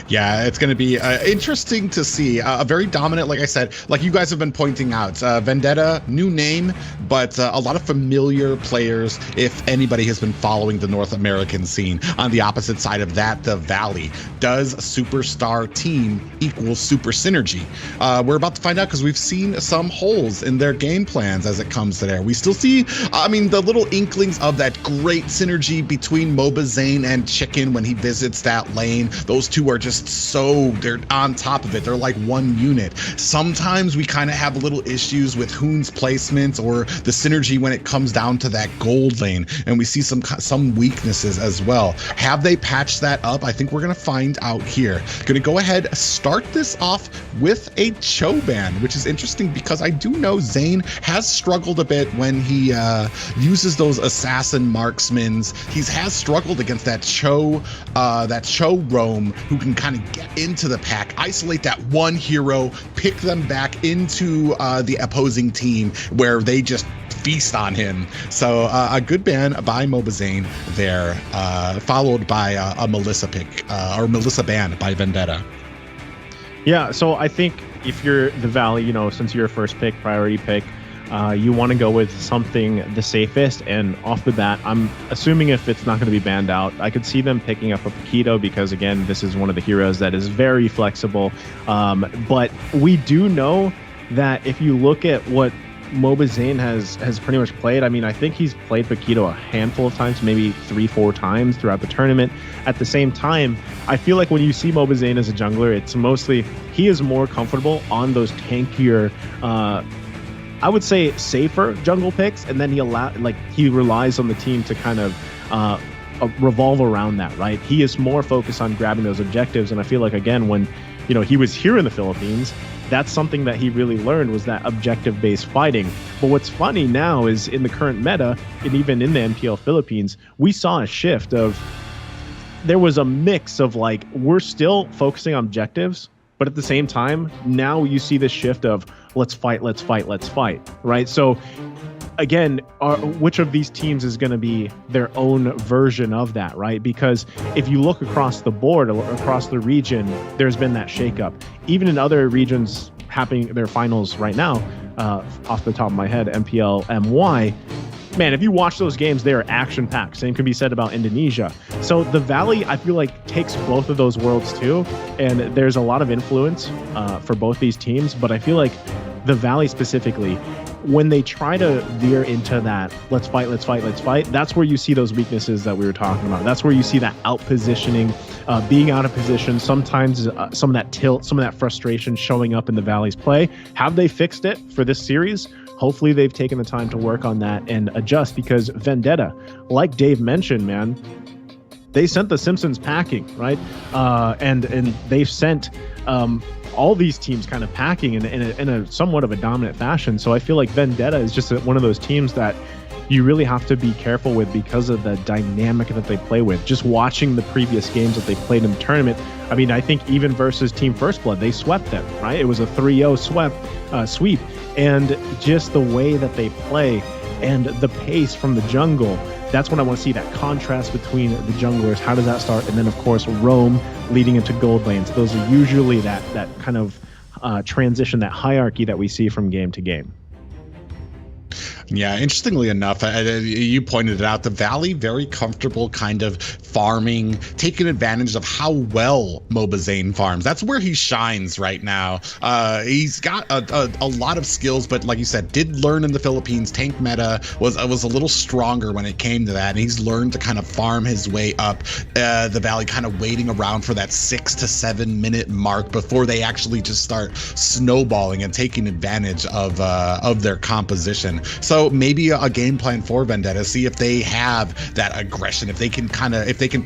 Yeah, it's going to be interesting to see. A very dominant, like I said, like you guys have been pointing out, Vendetta, new name, but a lot of familiar players, if anybody has been following the North American scene. On the opposite side of that, the Valley. Does superstar team equal super synergy? We're about to find out because we've seen some holes in their game plans as it comes to there. We still see, I mean, the little inklings of that great synergy between Mobazane and Chicken when he visits that lane. Those two are just they're on top of it. They're like one unit. Sometimes we kind of have little issues with Hoon's placements or the synergy when it comes down to that gold lane, and we see some weaknesses as well. Have they patched that up? I think we're gonna find out here. Gonna go ahead, start this off with a Cho ban, which is interesting because I do know Zane has struggled a bit when he uses those assassin marksmans. He has struggled against that Cho roam who can kind of get into the pack, isolate that one hero, pick them back into the opposing team where they just feast on him. So a good ban by Mobazane there, followed by a Melissa pick or Melissa ban by Vendetta. Yeah, so I think if you're the Valley, you know, since you're a first pick, priority pick, you want to go with something the safest. And off the bat, I'm assuming if it's not going to be banned out, I could see them picking up a Paquito because, again, this is one of the heroes that is very flexible. But we do know that if you look at what Mobazane has pretty much played, I mean, I think he's played Paquito a handful of times, maybe 3-4 times throughout the tournament. At the same time, I feel like when you see Mobazane as a jungler, it's mostly he is more comfortable on those tankier, I would say safer jungle picks, and then he relies on the team to kind of revolve around that, right? He is more focused on grabbing those objectives, and I feel like, again, when he was here in the Philippines, that's something that he really learned, was that objective-based fighting. But what's funny now is in the current meta, and even in the NPL Philippines, we saw a shift of, there was a mix of like, we're still focusing on objectives, but at the same time, now you see this shift of let's fight, right? So again, which of these teams is going to be their own version of that, right? Because if you look across the board, across the region, there's been that shakeup. Even in other regions happening their finals right now, off the top of my head, MPL, MY, man, if you watch those games, they are action-packed. Same can be said about Indonesia. So the Valley, I feel like, takes both of those worlds too, and there's a lot of influence for both these teams, but I feel like the Valley specifically, when they try to veer into that let's fight, that's where you see those weaknesses that we were talking about. That's where you see that out-positioning, being out of position, sometimes some of that tilt, some of that frustration showing up in the Valley's play. Have they fixed it for this series? Hopefully they've taken the time to work on that and adjust, because Vendetta, like Dave mentioned, man, they sent the Simpsons packing, right? And they've sent all these teams kind of packing in a somewhat of a dominant fashion. So I feel like Vendetta is just one of those teams that you really have to be careful with because of the dynamic that they play with. Just watching the previous games that they played in the tournament, I mean, I think even versus Team First Blood, they swept them, right? It was a 3-0 sweep. And just the way that they play and the pace from the jungle, that's when I want to see that contrast between the junglers. How does that start? And then, of course, roam leading into gold lanes. Those are usually that kind of transition, that hierarchy that we see from game to game. Yeah, interestingly enough, you pointed it out, the Valley very comfortable kind of farming, taking advantage of how well Mobazane farms. That's where he shines right now. He's got a lot of skills, but like you said, did learn in the Philippines. Tank meta was a little stronger when it came to that, and he's learned to kind of farm his way up. The Valley kind of waiting around for that 6 to 7 minute mark before they actually just start snowballing and taking advantage of their composition. So maybe a game plan for Vendetta, see if they have that aggression, if they can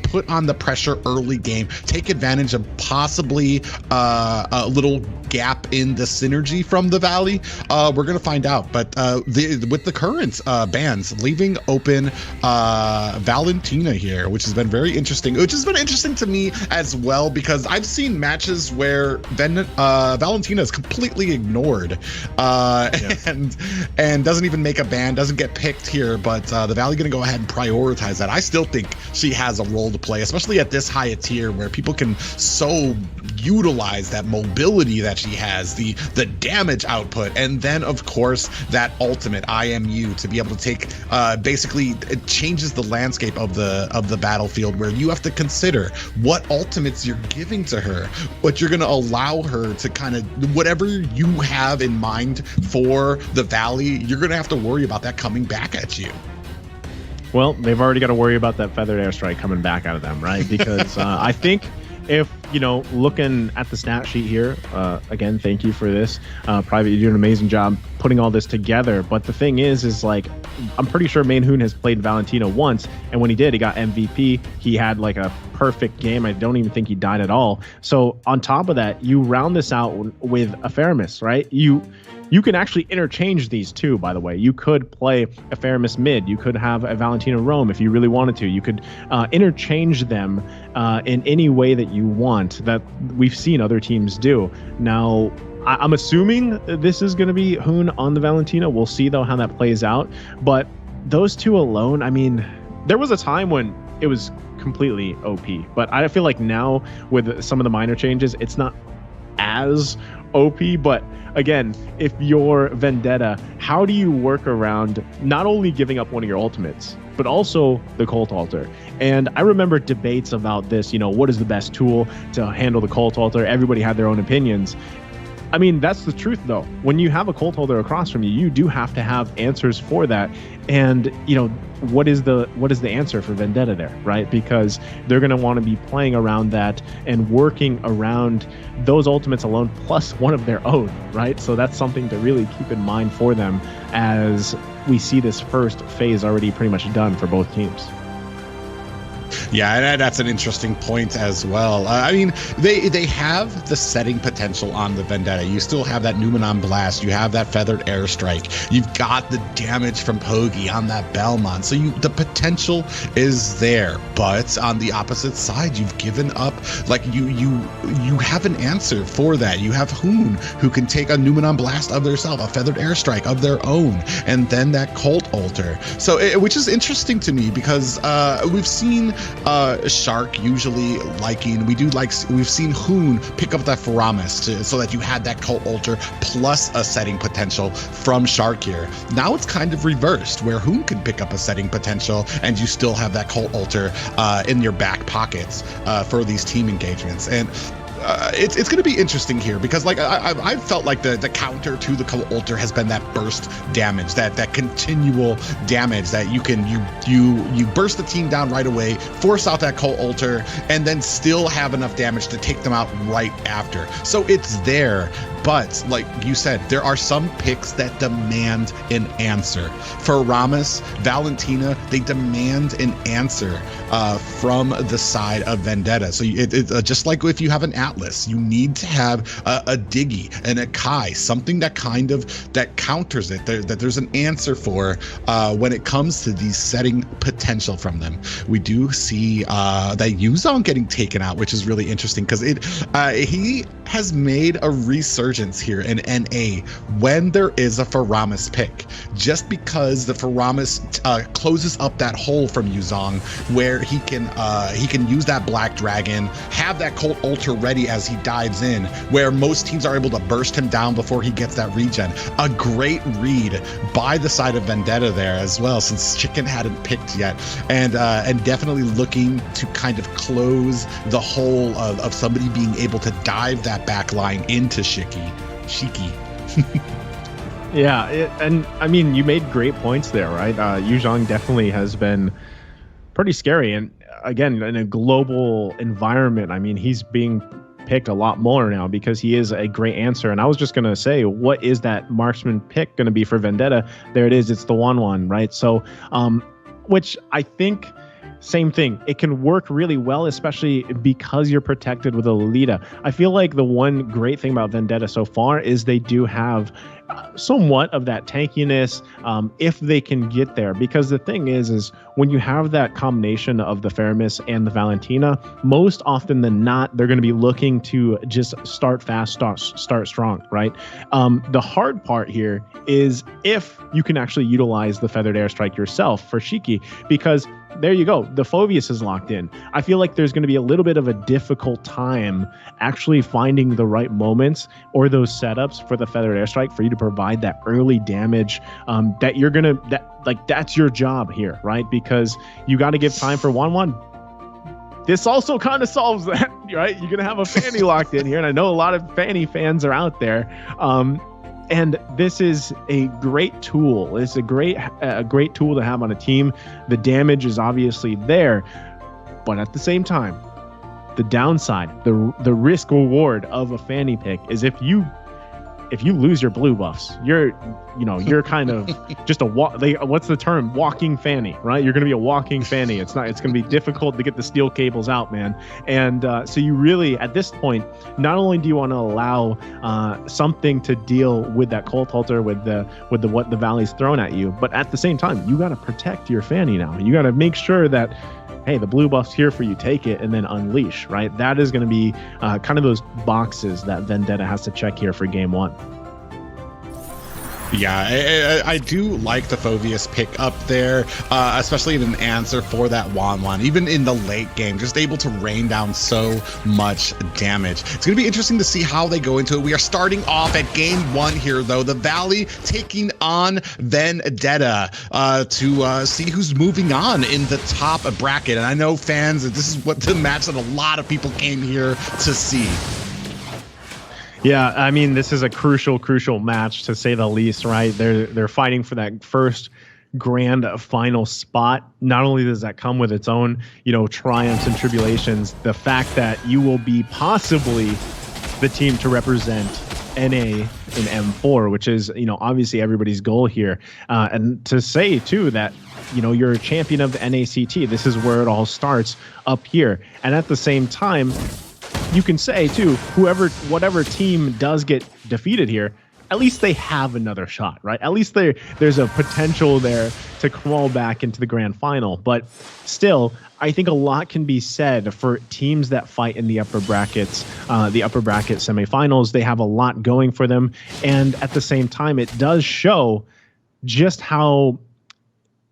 put on the pressure early game, take advantage of possibly a little gap in the synergy from the Valley. We're gonna find out. But with the current bans, leaving open Valentina here, which has been very interesting, which has been interesting to me as well, because I've seen matches where Valentina is completely ignored and doesn't even make a ban, doesn't get picked here, but the Valley going to go ahead and prioritize that. I still think she has a role to play, especially at this high a tier where people can so utilize that mobility that she has, the damage output, and then of course that ultimate IMU to be able to take basically it changes the landscape of the battlefield, where you have to consider what ultimates you're giving to her, what you're going to allow her to kind of, whatever you have in mind for the Valley, you're going to have to worry about that coming back at you. Well, they've already got to worry about that feathered airstrike coming back out of them, right? Because I think if, you know, looking at the stat sheet here, again, thank you for this. Private, you do an amazing job putting all this together. But the thing is like, I'm pretty sure Mayhoon has played Valentina once. And when he did, he got MVP. He had like a perfect game. I don't even think he died at all. So on top of that, you round this out with a Faramis, right? You can actually interchange these two, by the way. You could play a Faramis mid. You could have a Valentina roam if you really wanted to. You could interchange them in any way that you want, that we've seen other teams do. Now, I'm assuming this is going to be Hoon on the Valentina. We'll see, though, how that plays out. But those two alone, I mean, there was a time when it was completely OP. But I feel like now with some of the minor changes, it's not as OP. But again, if you're Vendetta, how do you work around not only giving up one of your ultimates, but also the Cult Altar? And I remember debates about this, you know, what is the best tool to handle the Cult Altar? Everybody had their own opinions. I mean, that's the truth, though. When you have a Cult Holder across from you, you do have to have answers for that. And, you know, what is the answer for Vendetta there, right? Because they're going to want to be playing around that and working around those ultimates alone, plus one of their own, right? So that's something to really keep in mind for them as we see this first phase already pretty much done for both teams. Yeah, and that's an interesting point as well. I mean, they have the setting potential on the Vendetta. You still have that Numenon Blast. You have that Feathered Airstrike. You've got the damage from Pogi on that Belmont. So the potential is there. But on the opposite side, you've given up. Like, you have an answer for that. You have Hoon, who can take a Numenon Blast of themselves, a Feathered Airstrike of their own, and then that Cult Altar. So, which is interesting to me because we've seen Shark usually liking, we've seen Hoon pick up that Faramis so that you had that Cult Altar plus a setting potential from Shark here. Now it's kind of reversed, where Hoon can pick up a setting potential and you still have that Cult Altar in your back pockets for these team engagements. And it's going to be interesting here because, like, I've felt like the counter to the Cult Altar has been that burst damage, that continual damage that you burst the team down right away, force out that Cult Altar, and then still have enough damage to take them out right after. So it's there. But like you said, there are some picks that demand an answer. For Ramus, Valentina, they demand an answer from the side of Vendetta. So it's just like if you have an Atlas, you need to have a Diggy and a Kai, something that counters it, that there's an answer for when it comes to these setting potential from them. We do see that Yuzong getting taken out, which is really interesting because he has made a resurgence here in NA when there is a Faramis pick, just because the Faramis closes up that hole from Yuzong where he can use that Black Dragon, have that Cult Altar ready as he dives in, where most teams are able to burst him down before he gets that regen. A great read by the side of Vendetta there as well, since Chicken hadn't picked yet, and definitely looking to kind of close the hole of somebody being able to dive that back line into Shiki. Yeah, and I mean, you made great points there, right? Yuzhong definitely has been pretty scary, and again, in a global environment, I mean, he's being picked a lot more now because he is a great answer. And I was just gonna say, what is that marksman pick gonna be for Vendetta? There it is. It's the 1/1, right? So, which I think same thing. It can work really well, especially because you're protected with a Lolita. I feel like the one great thing about Vendetta so far is they do have somewhat of that tankiness if they can get there. Because the thing is when you have that combination of the Faramis and the Valentina, most often than not, they're going to be looking to just start fast, start strong, right? The hard part here is if you can actually utilize the Feathered Airstrike yourself for Shiki, because there you go. The Phoveus is locked in. I feel like there's going to be a little bit of a difficult time actually finding the right moments or those setups for the Feathered Airstrike for you to provide that early damage that you're going to, that's your job here, right? Because you got to give time for Wan. This also kind of solves that, right? You're going to have a Fanny locked in here. And I know a lot of Fanny fans are out there. And this is a great tool. It's a great tool to have on a team. The damage is obviously there, but at the same time, the downside, the risk reward of a Fanny pick is if you lose your blue buffs, you're kind of just what's the term? Walking Fanny, right? You're going to be a walking Fanny. It's going to be difficult to get the steel cables out, man. And so you really, at this point, not only do you want to allow something to deal with that Cold Halter, with what the Valley's thrown at you, but at the same time, you got to protect your Fanny now. You got to make sure that, hey, the blue buff's here for you, take it, and then unleash, right? That is going to be kind of those boxes that Vendetta has to check here for game one. Yeah, I do like the Phoveus pick up there, especially in an answer for that Wan. Even in the late game, just able to rain down so much damage. It's going to be interesting to see how they go into it. We are starting off at game one here, though. The Valley taking on Vendetta to see who's moving on in the top bracket. And I know fans, this is what the match that a lot of people came here to see. Yeah, I mean, this is a crucial match to say the least, right? They're fighting for that first grand final spot. Not only does that come with its own, triumphs and tribulations, the fact that you will be possibly the team to represent NA in M4, which is, obviously everybody's goal here. And to say too that, you're a champion of the NACT. This is where it all starts up here. And at the same time, you can say too, whatever team does get defeated here, at least they have another shot, right? At least there's a potential there to crawl back into the grand final. But still, I think a lot can be said for teams that fight in the upper brackets, the upper bracket semifinals. They have a lot going for them. And at the same time, it does show just how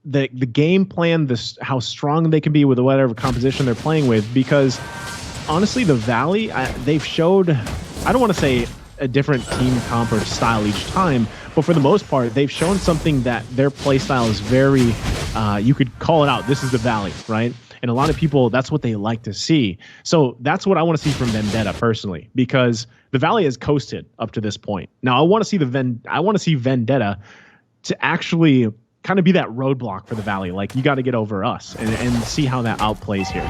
the game plan, how strong they can be with whatever composition they're playing with, because honestly, the Valley, they've showed, I don't want to say a different team comp or style each time, but for the most part, they've shown something that their play style is very, you could call it out. This is the Valley, right? And a lot of people, that's what they like to see. So that's what I want to see from Vendetta personally, because the Valley has coasted up to this point. Now I want to see Vendetta to actually kind of be that roadblock for the Valley. Like, you got to get over us and see how that outplays here.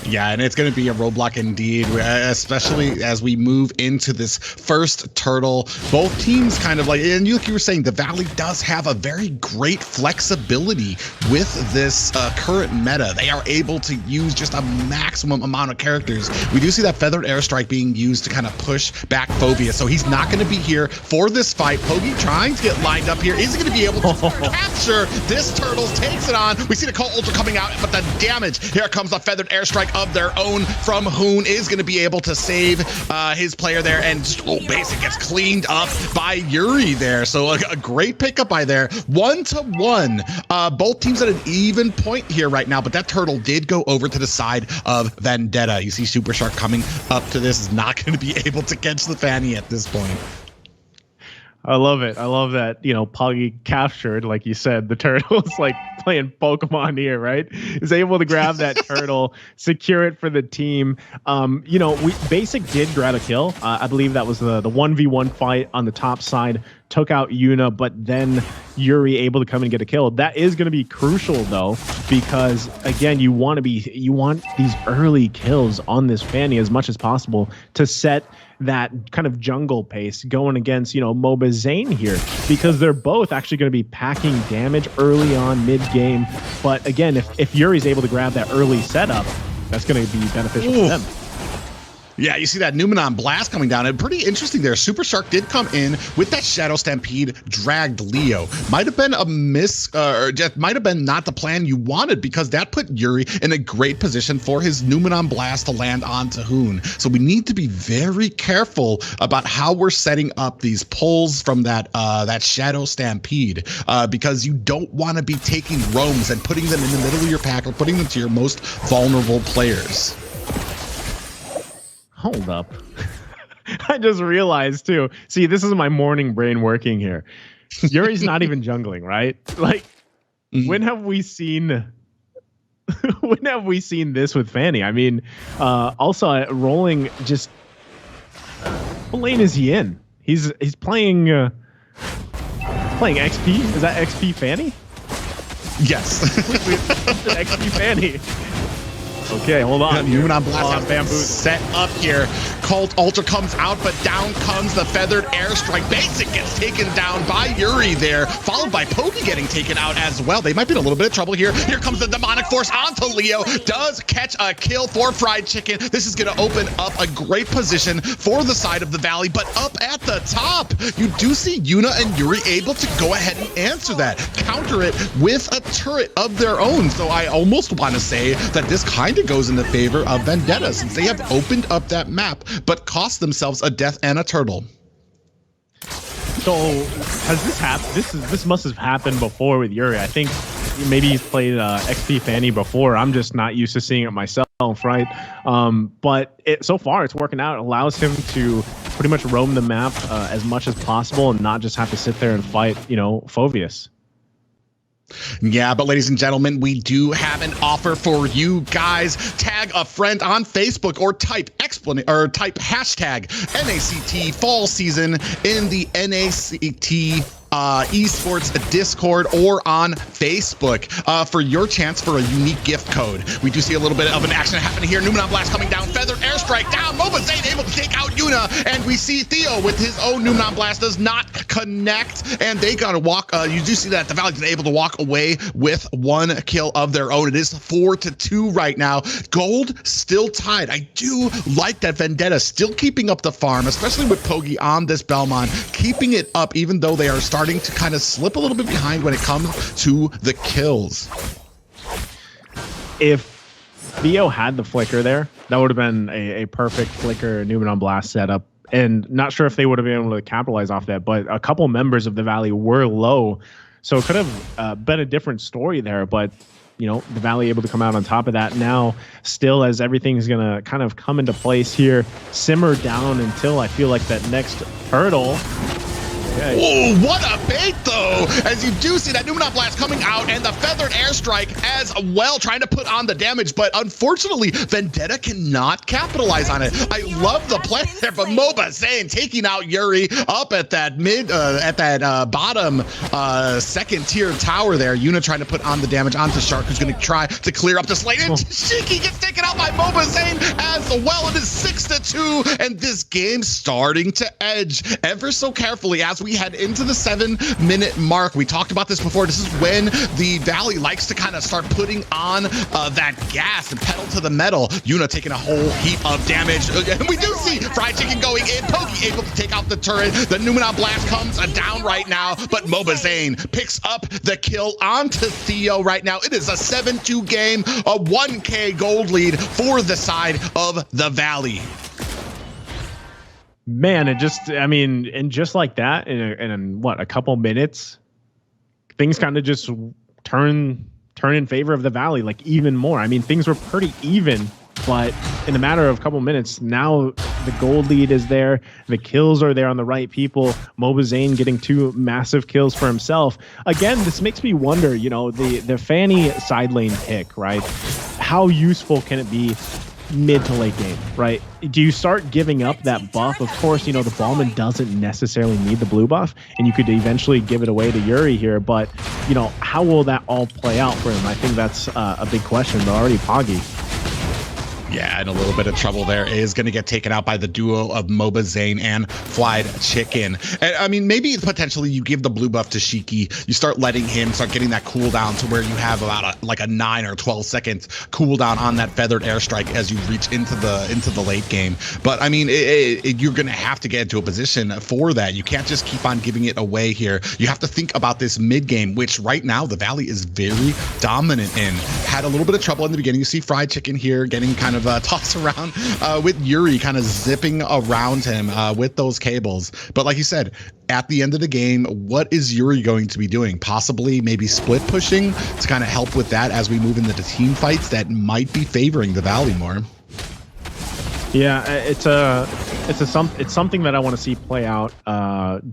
Yeah, and it's going to be a roadblock indeed, especially as we move into this first turtle. Both teams kind of like you were saying, the Valley does have a very great flexibility with this current meta. They are able to use just a maximum amount of characters. We do see that Feathered Airstrike being used to kind of push back Phoveus, so he's not going to be here for this fight. Pogi trying to get lined up here. Is he going to be able to capture this turtle? Takes it on. We see the Cold Ultra coming out, but the damage. Here comes the Feathered Airstrike of their own from Hoon. Is going to be able to save his player there, and basic gets cleaned up by Yuri there. So a great pickup by there. 1-1. Both teams at an even point here right now, but that turtle did go over to the side of Vendetta. You see Super Shark coming up to this, is not going to be able to catch the Fanny at this point. I love it. I love that, Poggy captured, like you said, the turtle's like playing Pokemon here, right? Is able to grab that turtle, secure it for the team. Basic did grab a kill. I believe that was the 1v1 fight on the top side. took out Yuna, but then Yuri able to come and get a kill. That is going to be crucial though, because again, you want these early kills on this Fanny as much as possible to set that kind of jungle pace going against, you know, MOBA Zane here, because they're both actually going to be packing damage early on mid game. But again, if Yuri's able to grab that early setup, that's going to be beneficial for them. Yeah, you see that Numenon Blast coming down, and pretty interesting there. Super Shark did come in with that Shadow Stampede, dragged Leo. Might have been a miss, or just might have been not the plan you wanted, because that put Yuri in a great position for his Numenon Blast to land onto Hoon. So we need to be very careful about how we're setting up these pulls from that that Shadow Stampede, because you don't want to be taking roams and putting them in the middle of your pack or putting them to your most vulnerable players. Hold up. I just realized too. See, this is my morning brain working here. Yuri's not even jungling, right? Like, when have we seen this with Fanny? I mean, also rolling just what lane is he in? He's playing XP. Is that XP Fanny? Yes. XP Fanny. Okay, hold on. Numenon Blast bamboo set up here. Cult Ultra comes out, but down comes the Feathered Airstrike. Basic gets taken down by Yuri there, followed by Pokey getting taken out as well. They might be in a little bit of trouble here. Here comes the Demonic Force onto Leo. Does catch a kill for Fried Chicken. This is going to open up a great position for the side of the Valley, but up at the top, you do see Yuna and Yuri able to go ahead and answer that, counter it with a turret of their own. So I almost want to say that this kind of goes in the favor of Vendetta, since they have opened up that map, but cost themselves a death and a turtle. So has this happened? This must have happened before with Yuri. I think maybe he's played XP Fanny before. I'm just not used to seeing it myself, right? But so far it's working out. It allows him to pretty much roam the map as much as possible and not just have to sit there and fight, you know, Phoveus. Yeah, but ladies and gentlemen, we do have an offer for you guys. Tag a friend on Facebook or type hashtag NACT fall season in the NACT esports Discord or on Facebook for your chance for a unique gift code. We do see a little bit of an action happening here. Numenon Blast coming down, Feathered Airstrike down, MOBA Zane able to take out Yuna, and we see Theo with his own Numenon Blast does not connect, and they gotta walk. You do see that the Valley's able to walk away with one kill of their own. It is 4-2 right now. Gold still tied. I do like that Vendetta still keeping up the farm, especially with Pogi on this Belmont, keeping it up even though they are starting to kind of slip a little bit behind when it comes to the kills. If Theo had the flicker there, that would have been a perfect flicker Numenon Blast setup. And not sure if they would have been able to capitalize off that, but a couple members of the Valley were low. So it could have been a different story there, but you know, the Valley able to come out on top of that now, still as everything's going to kind of come into place here, simmer down until I feel like that next turtle. Oh, what a bait, though, as you do see that Numenon Blast coming out and the Feathered Airstrike as well, trying to put on the damage, but unfortunately, Vendetta cannot capitalize on it. I love the play there, but MOBA Zane taking out Yuri up at that bottom second tier tower there. Yuna trying to put on the damage onto Shark, who's going to try to clear up this lane, and Shiki gets taken out by MOBA Zane as well. It is 6-2, and this game starting to edge ever so carefully as we head into the 7-minute mark. We talked about this before. This is when the Valley likes to kind of start putting on that gas and pedal to the metal. Yuna taking a whole heap of damage. And we do see Fried Chicken going in. Pokey able to take out the turret. The Numenon Blast comes down right now, but MOBA Zane picks up the kill onto Theo right now. It is a 7-2 game, a 1K gold lead for the side of the Valley. Man, it just, I mean, and just like that, in what, a couple minutes, things kind of just turn in favor of the Valley, like even more. I mean, things were pretty even, but in a matter of a couple minutes, now the gold lead is there. The kills are there on the right people. MOBA Zane getting 2 massive kills for himself. Again, this makes me wonder, you know, the Fanny side lane pick, right? How useful can it be mid to late game, right? Do you start giving up that buff? Of course, the Ballman doesn't necessarily need the blue buff, and you could eventually give it away to Yuri here, but, how will that all play out for him? I think that's a big question, but already Poggy. Yeah, and a little bit of trouble there is going to get taken out by the duo of Moba Zane and Fried Chicken. And, I mean, maybe potentially you give the blue buff to Shiki. You start letting him start getting that cooldown to where you have about a 9 or 12 seconds cooldown on that feathered airstrike as you reach into the late game. But I mean, you're going to have to get into a position for that. You can't just keep on giving it away here. You have to think about this mid game, which right now the Valley is very dominant in. Had a little bit of trouble in the beginning. You see Fried Chicken here getting kind of tossed around with Yuri kind of zipping around him with those cables. But like you said, at the end of the game, what is Yuri going to be doing? Possibly maybe split pushing to kind of help with that as we move into the team fights that might be favoring the Valley more. Yeah, it's something that I want to see play out.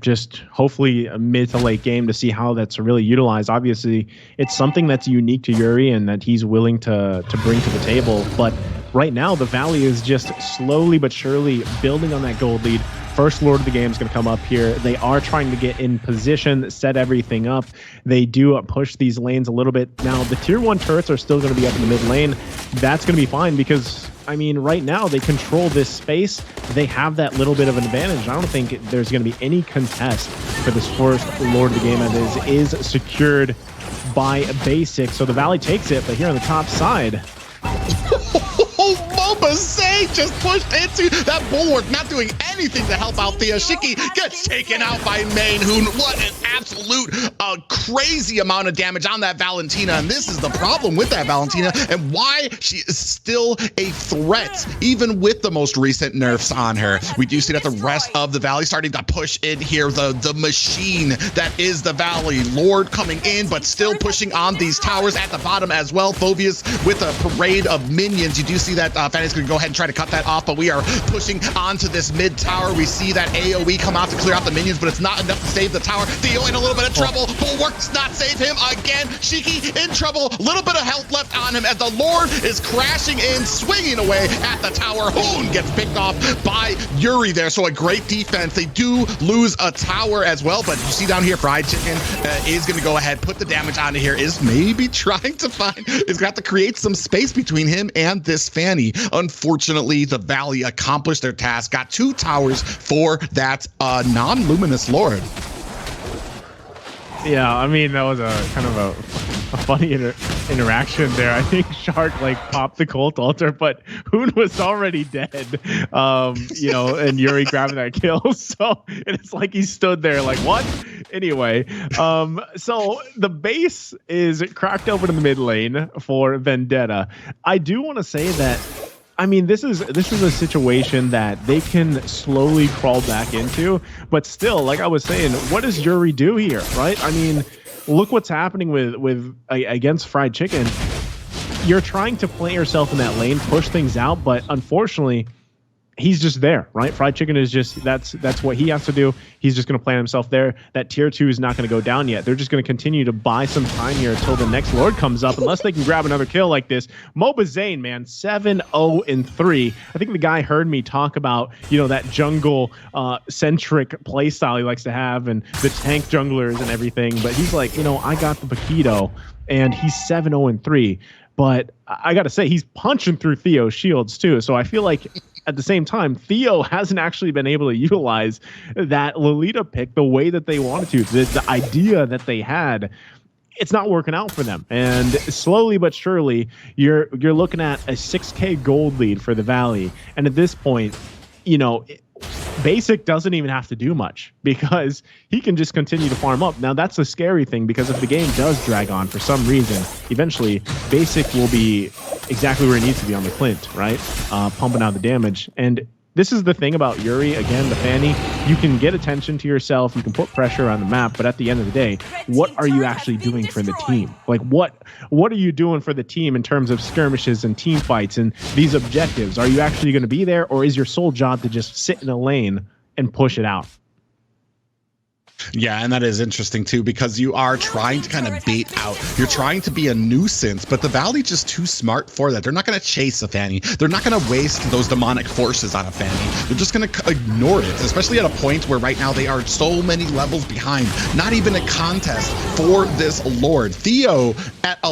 Just hopefully a mid to late game to see how that's really utilized. Obviously, it's something that's unique to Yuri and that he's willing to bring to the table. But right now, the Valley is just slowly but surely building on that gold lead. First Lord of the game is going to come up here. They are trying to get in position, set everything up. They do push these lanes a little bit. Now, the tier 1 turrets are still going to be up in the mid lane. That's going to be fine because, I mean, right now they control this space. They have that little bit of an advantage. I don't think there's going to be any contest for this first Lord of the game that is secured by Basic. So the Valley takes it, but here on the top side... Moba Zane just pushed into that bulwark, not doing anything to help out Theo. Shiki gets taken out by Main Hoon. What an absolute crazy amount of damage on that Valentina. And this is the problem with that Valentina and why she is still a threat, even with the most recent nerfs on her. We do see that the rest of the Valley starting to push in here. The machine that is the Valley. Lord coming in, but still pushing on these towers at the bottom as well. Phobius with a parade of minions. You do see that Fanny's going to go ahead and try to cut that off, but we are pushing onto this mid tower. We see that AoE come out to clear out the minions, but it's not enough to save the tower. Theo in a little bit of trouble. Bulwark does not save him again. Shiki in trouble. A little bit of health left on him as the Lord is crashing in, swinging away at the tower. Hoon gets picked off by Yuri there, so a great defense. They do lose a tower as well, but you see down here, Fried Chicken is going to go ahead, put the damage onto here, is maybe trying to find, is going to have to create some space between him and this Fanny. Unfortunately, the Valley accomplished their task, got 2 towers for that non-luminous Lord. Yeah, I mean, that was a kind of a funny interaction there. I think Shark popped the Colt Altar, but Hoon was already dead. And Yuri grabbing that kill. So it's like he stood there like, what? Anyway, so the base is cracked open in the mid lane for Vendetta. I do want to say that, I mean, this is a situation that they can slowly crawl back into, but still, like I was saying, what does Yuri do here, right? I mean, look what's happening with against Fried Chicken. You're trying to play yourself in that lane, push things out, but unfortunately, he's just there, right? Fried Chicken is just, that's what he has to do. He's just going to plant himself there. That tier 2 is not going to go down yet. They're just going to continue to buy some time here until the next Lord comes up, unless they can grab another kill like this. Moba Zane, man, 7-0-3. I think the guy heard me talk about, that jungle centric playstyle he likes to have and the tank junglers and everything. But he's like, I got the Paquito and he's 7-0-3. But I got to say, he's punching through Theo's shields too. So I feel like at the same time, Theo hasn't actually been able to utilize that Lolita pick the way that they wanted to. The idea that they had, it's not working out for them. And slowly but surely, you're looking at a 6K gold lead for the Valley. And at this point, Basic doesn't even have to do much because he can just continue to farm up. Now, that's a scary thing because if the game does drag on for some reason, eventually Basic will be exactly where he needs to be on the Clint, right? Pumping out the damage. And this is the thing about Yuri, again, the Fanny. You can get attention to yourself, you can put pressure on the map, but at the end of the day, what are you actually doing for the team? Like, what are you doing for the team in terms of skirmishes and team fights and these objectives? Are you actually going to be there, or is your sole job to just sit in a lane and push it out? Yeah, and that is interesting too, because you are trying to kind of bait out. You're trying to be a nuisance, but the Valley just too smart for that. They're not going to chase a Fanny. They're not going to waste those demonic forces on a Fanny. They're just going to ignore it, especially at a point where right now they are so many levels behind. Not even a contest for this Lord. Theo at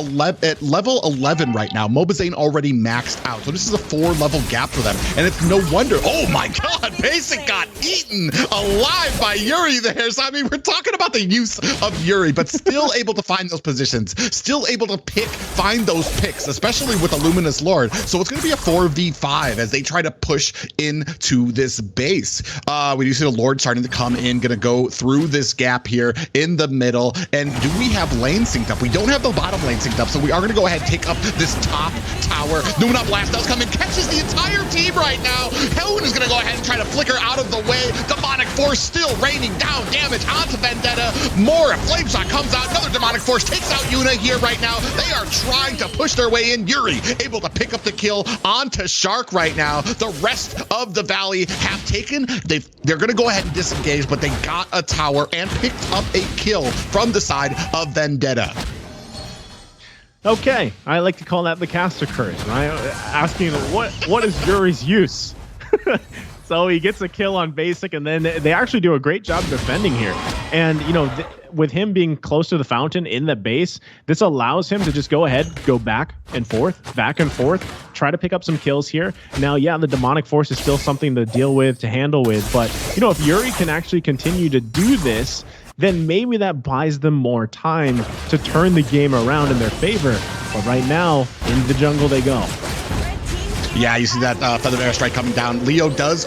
level 11 right now. Mobazane already maxed out, so this is a 4-level gap for them, and it's no wonder. Oh my God, Basic got eaten alive by Yuri there. So I mean, we're talking about the use of Yuri, but still able to find those positions, still able to find those picks, especially with the Luminous Lord. So it's going to be a 4v5 as they try to push into this base. We do see the Lord starting to come in, going to go through this gap here in the middle. And do we have lane synced up? We don't have the bottom lane synced up, so we are going to go ahead and take up this top tower. Numina Blast does come in, catches the entire team right now. Helen is going to go ahead and try to flicker out of the way. Demonic Force still raining down damage onto Vendetta. More Flame Shot comes out. Another Demonic Force takes out Yuna here right now. They are trying to push their way in. Yuri able to pick up the kill onto Shark right now. The rest of the Valley have taken. They're going to go ahead and disengage, but they got a tower and picked up a kill from the side of Vendetta. Okay, I like to call that the caster curse, right? Asking what is Yuri's use? So he gets a kill on Basic, and then they actually do a great job defending here. And, you know, with him being close to the fountain in the base, this allows him to just go ahead, go back and forth, try to pick up some kills here. Now, yeah, the Demonic Force is still something to deal with, to handle with. But, you know, if Yuri can actually continue to do this, then maybe that buys them more time to turn the game around in their favor. But right now, in the jungle they go. Yeah, you see that Feathered Airstrike coming down. Theo does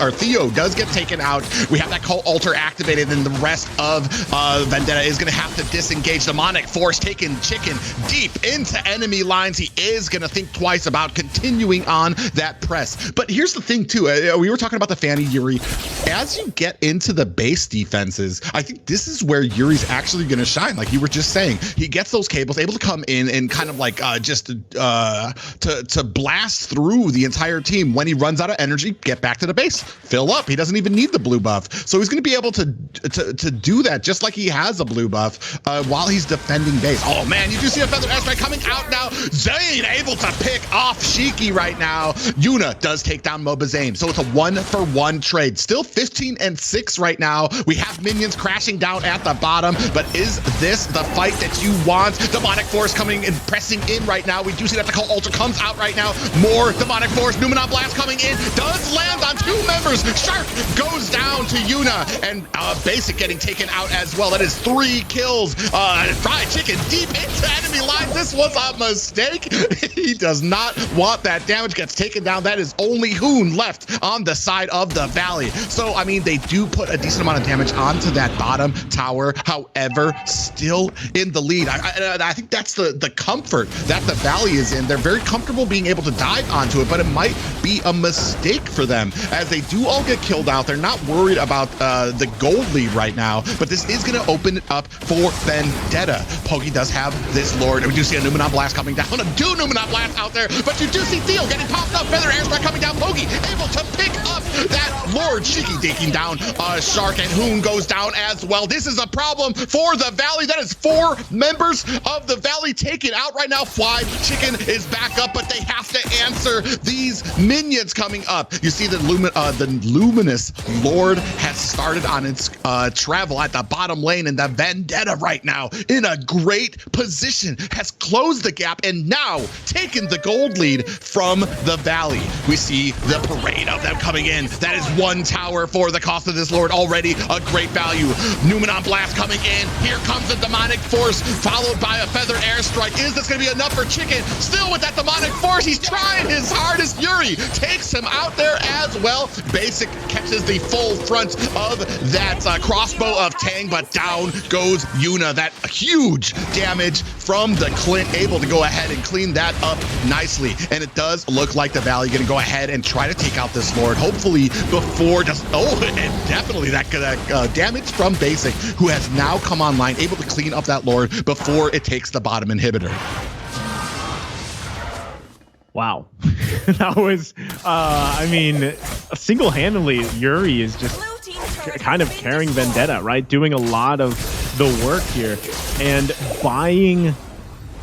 get taken out. We have that Cult Altar activated, and the rest of Vendetta is going to have to disengage. Demonic Force taking Chicken deep into enemy lines. He is going to think twice about continuing on that press. But here's the thing, too. We were talking about the Fanny Yuri. As you get into the base defenses, I think this is where Yuri's actually going to shine. Like you were just saying, he gets those cables, able to come in and kind of like just to blast through the entire team. When he runs out of energy, get back to the base, fill up. He doesn't even need the blue buff, so he's going to be able to do that just like he has a blue buff while he's defending base. Oh man, you do see a Feathered Airstrike coming out now. Zane able to pick off Shiki right now. Yuna does take down Mobazane, so it's a 1-for-1 trade. Still 15 and 6 right now. We have minions crashing down at the bottom, but is this the fight that you want? Demonic Force coming and pressing in right now. We do see that the Cult Altar comes out right now. More Demonic Force. Numina Blast coming in, does land on 2 members. Shark goes down to Yuna, and Basic getting taken out as well. That is 3 kills. Fried Chicken deep into enemy lines. This was a mistake. He does not want that damage. Gets taken down. That is only Hoon left on the side of the Valley. So, I mean, they do put a decent amount of damage onto that bottom tower. However, still in the lead. I think that's the comfort that the Valley is in. They're very comfortable being able to dive onto it, but it might be a mistake for them as they do all get killed out. They're not worried about the gold lead right now, but this is going to open it up for Vendetta. Pokey does have this Lord, and we do see a Numina Blast coming down. A Numina Blast out there, but you do see Theo getting popped up. Feather Airstrike coming down. Pokey able to pick up that Lord. Shiki taking down Shark, and Hoon goes down as well. This is a problem for the Valley. That is 4 members of the Valley taken out right now. Fly Chicken is back up, but they have to answer these minions coming up. You see the Luminous Lord has started on its travel at the bottom lane, and the Vendetta right now in a great position has closed the gap and now taken the gold lead from the Valley. We see the parade of them coming in. That is 1 tower for the cost of this Lord. Already a great value. Numenon Blast coming in. Here comes the Demonic Force, followed by a Feather Airstrike. Is this going to be enough for Chicken? Still with that Demonic Force, he's trying his hardest. Yuri takes him out there as well. Basic catches the full front of that crossbow of Tang, but down goes Yuna. That huge damage from the Clint, able to go ahead and clean that up nicely. And it does look like the Valley going to go ahead and try to take out this Lord, hopefully before just, and definitely that damage from Basic, who has now come online, able to clean up that Lord before it takes the bottom inhibitor. Wow. That was, I mean, single-handedly, Yuri is just kind of carrying Vendetta, right? Doing a lot of the work here and buying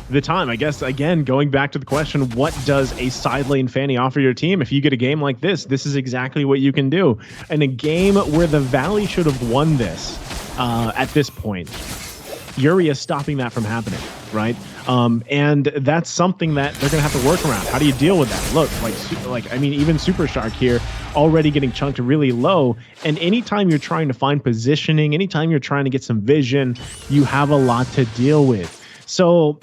the time. I guess, again, going back to the question, what does a side lane Fanny offer your team? If you get a game like this, this is exactly what you can do. And a game where the Valley should have won this at this point, Yuri is stopping that from happening, right? And that's something that they're gonna have to work around. How do you deal with that? Look, like I mean, even Super Shark here already getting chunked really low. And anytime you're trying to find positioning, anytime you're trying to get some vision, you have a lot to deal with. So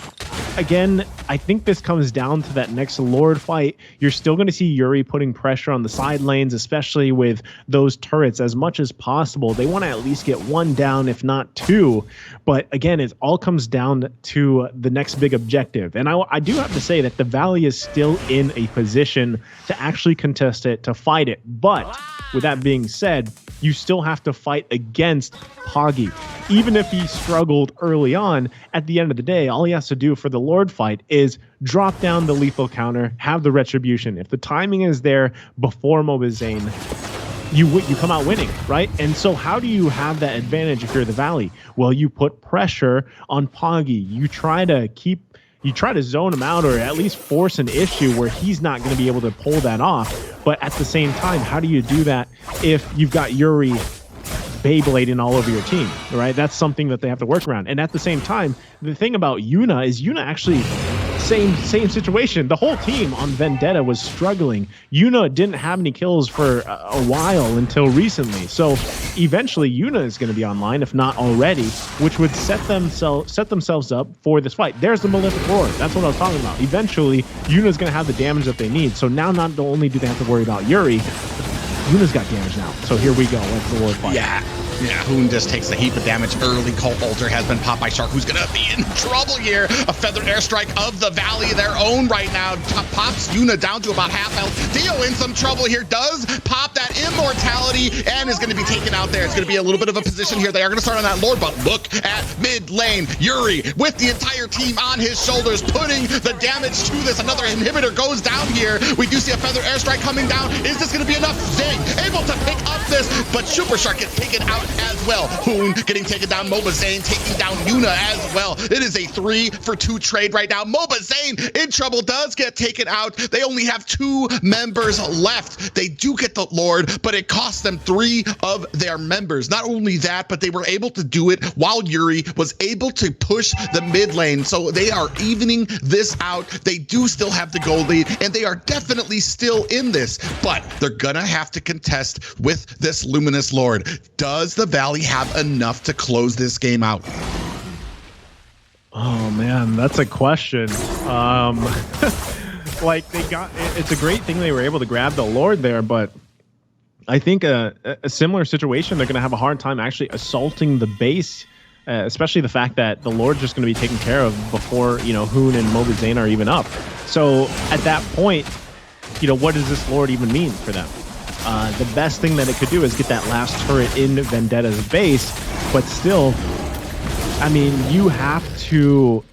again, I think this comes down to that next Lord fight. You're still going to see Yuri putting pressure on the side lanes, especially with those turrets as much as possible. They want to at least get one down, if not two. But again, it all comes down to the next big objective. And I do have to say that the Valley is still in a position to actually contest it, to fight it. But with that being said, you still have to fight against Poggy. Even if he struggled early on, at the end of the day, all he has to do for the Lord fight is drop down the lethal counter, have the retribution. If the timing is there before Mobazane, you come out winning, right? And so how do you have that advantage if you're the Valley? Well, you put pressure on Poggy. You try to zone him out, or at least force an issue where he's not going to be able to pull that off. But at the same time, how do you do that if you've got Yuri Beyblading all over your team, right? That's something that they have to work around. And at the same time, the thing about Yuna is Yuna actually same situation. The whole team on Vendetta was struggling. Yuna didn't have any kills for a while until recently. So eventually Yuna is going to be online, if not already, which would set themselves up for this fight. There's the Malefic Roar. That's what I was talking about. Eventually, Yuna's going to have the damage that they need. So now not only do they have to worry about Yuri, Yuna's got damage now. So here we go. Let's the Lord fight. Yeah, Hoon just takes a heap of damage early. Colt Alter has been popped by Shark, who's going to be in trouble here. A feathered airstrike of the Valley, their own right now. Pops Yuna down to about half health. Dio in some trouble here. Does pop that immortality and is going to be taken out there. It's going to be a little bit of a position here. They are going to start on that Lord, but look at mid lane. Yuri with the entire team on his shoulders, putting the damage to this. Another inhibitor goes down here. We do see a feathered airstrike coming down. Is this going to be enough? Zane able to pick up this, but Super Shark gets taken out as well. Hoon getting taken down. Mobazane taking down Yuna as well. It is a 3-for-2 trade right now. Mobazane in trouble, does get taken out. They only have 2 members left. They do get the Lord, but it costs them 3 of their members. Not only that, but they were able to do it while Yuri was able to push the mid lane. So they are evening this out. They do still have the gold lead, and they are definitely still in this, but they're gonna have to contest with this Luminous Lord. Does the Valley have enough to close this game out? Oh man, that's a question. Like it's a great thing they were able to grab the Lord there, but I think a similar situation, they're going to have a hard time actually assaulting the base, especially the fact that the Lord's just going to be taken care of before, Hoon and Mobazane are even up. So at that point, what does this Lord even mean for them? The best thing that it could do is get that last turret in Vendetta's base, but still, I mean, you have to,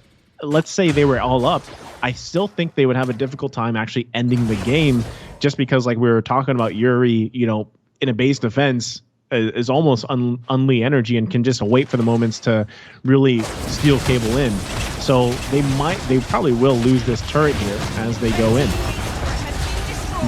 let's say they were all up, I still think they would have a difficult time actually ending the game, just because, like we were talking about, Yuri, in a base defense is almost unlee energy and can just wait for the moments to really steal cable in. So they probably will lose this turret here as they go in.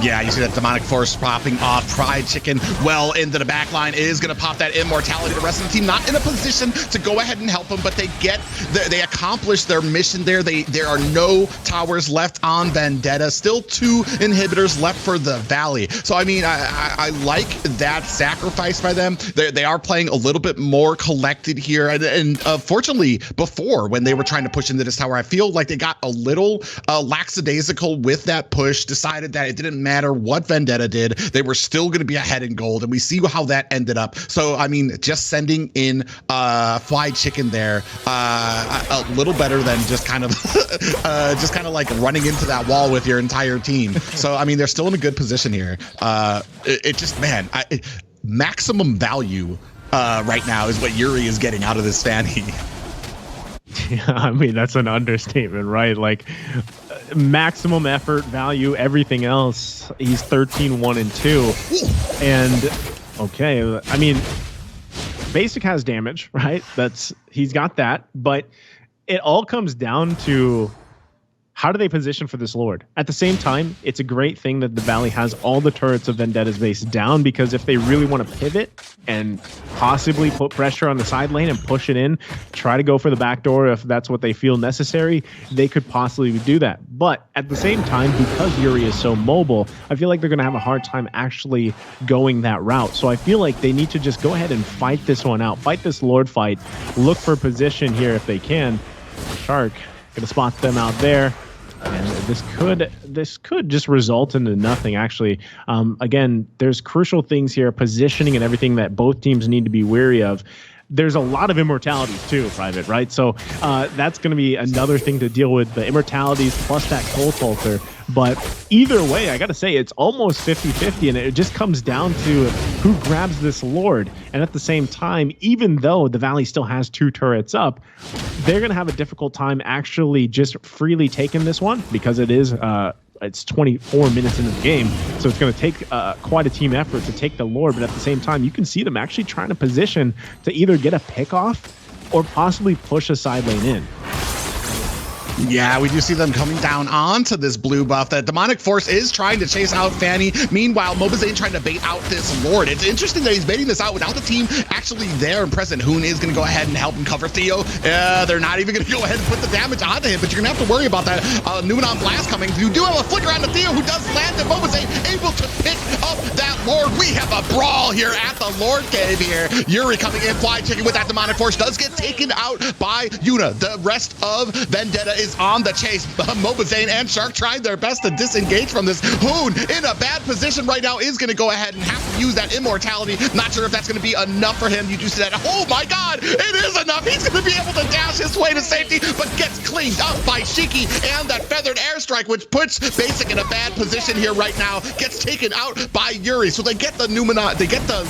Yeah, you see that demonic force popping off. Pride Chicken well into the back line is going to pop that immortality. The rest of the team not in a position to go ahead and help them, but they accomplish their mission there. There are no towers left on Vendetta. Still 2 inhibitors left for the Valley. So I mean, I like that sacrifice by them. They are playing a little bit more collected here, and fortunately, before when they were trying to push into this tower, I feel like they got a little lackadaisical with that push. Decided that it didn't matter what Vendetta did, they were still going to be ahead in gold, and we see how that ended up. So I mean, just sending in Fly Chicken there, a little better than just kind of like running into that wall with your entire team. So I mean, they're still in a good position here. It just, man, maximum value right now is what Yuri is getting out of this Fanny. Yeah, I mean, that's an understatement, right? Like, maximum effort, value, everything else. He's 13-1-2. And okay, I mean, Basic has damage, right? He's got that, but it all comes down to how do they position for this Lord? At the same time, it's a great thing that the Valley has all the turrets of Vendetta's base down, because if they really want to pivot and possibly put pressure on the side lane and push it in, try to go for the back door if that's what they feel necessary, they could possibly do that. But at the same time, because Yuri is so mobile, I feel like they're going to have a hard time actually going that route. So I feel like they need to just go ahead and fight this one out, fight this Lord fight, look for position here if they can. Shark going to spot them out there. And this could just result into nothing, actually. Again, there's crucial things here, positioning and everything that both teams need to be wary of. There's a lot of immortalities too, Private, right? So that's going to be another thing to deal with, the immortalities plus that Cold Pulsar. But either way, I got to say, it's almost 50-50, and it just comes down to who grabs this Lord. And at the same time, even though the Valley still has 2 turrets up, they're going to have a difficult time actually just freely taking this one, because it is it's 24 minutes into the game, so it's going to take quite a team effort to take the Lord. But at the same time, you can see them actually trying to position to either get a pick off or possibly push a side lane in. Yeah, we do see them coming down onto this blue buff. That Demonic Force is trying to chase out Fanny. Meanwhile, Mobazane trying to bait out this Lord. It's interesting that he's baiting this out without the team actually there and present. Hoon is going to go ahead and help him cover Theo. They're not even going to go ahead and put the damage onto him, but you're going to have to worry about that Numenon Blast coming. You do have a flicker on the Theo, who does land, and Mobazane able to pick up that Lord. We have a brawl here at the Lord Cave here. Yuri coming in, fly chicken with that Demonic Force, does get taken out by Yuna. The rest of Vendetta is on the chase. Mobazane and Shark trying their best to disengage from this. Hoon in a bad position right now, is going to go ahead and have to use that immortality. Not sure if that's going to be enough for him. You do see that. Oh my god, it is enough. He's going to be able to dash his way to safety, but gets cleaned up by Shiki and that feathered airstrike, which puts Basic in a bad position here right now. Gets taken out by Yuri. So they get the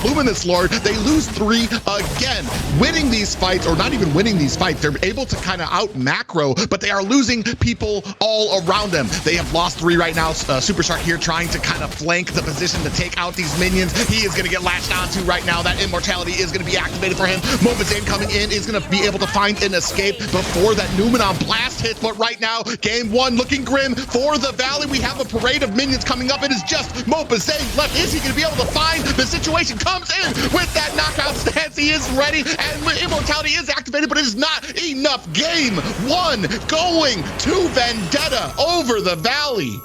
Luminous Lord. They lose 3 again. Winning these fights, or not even winning these fights, they're able to kind of out macro, but they are losing people all around them. They have lost 3 right now. Super Shark here trying to kind of flank the position to take out these minions. He is going to get latched onto right now. That immortality is going to be activated for him. Mobazane coming in is going to be able to find an escape before that Numenon Blast hits. But right now, game 1 looking grim for the Valley. We have a parade of minions coming up. It is just Mobazane left. Is he going to be able to find the situation? Comes in with that knockout stance. He is ready, and immortality is activated, but it is not enough. Game 1 going to Vendetta over the Valley.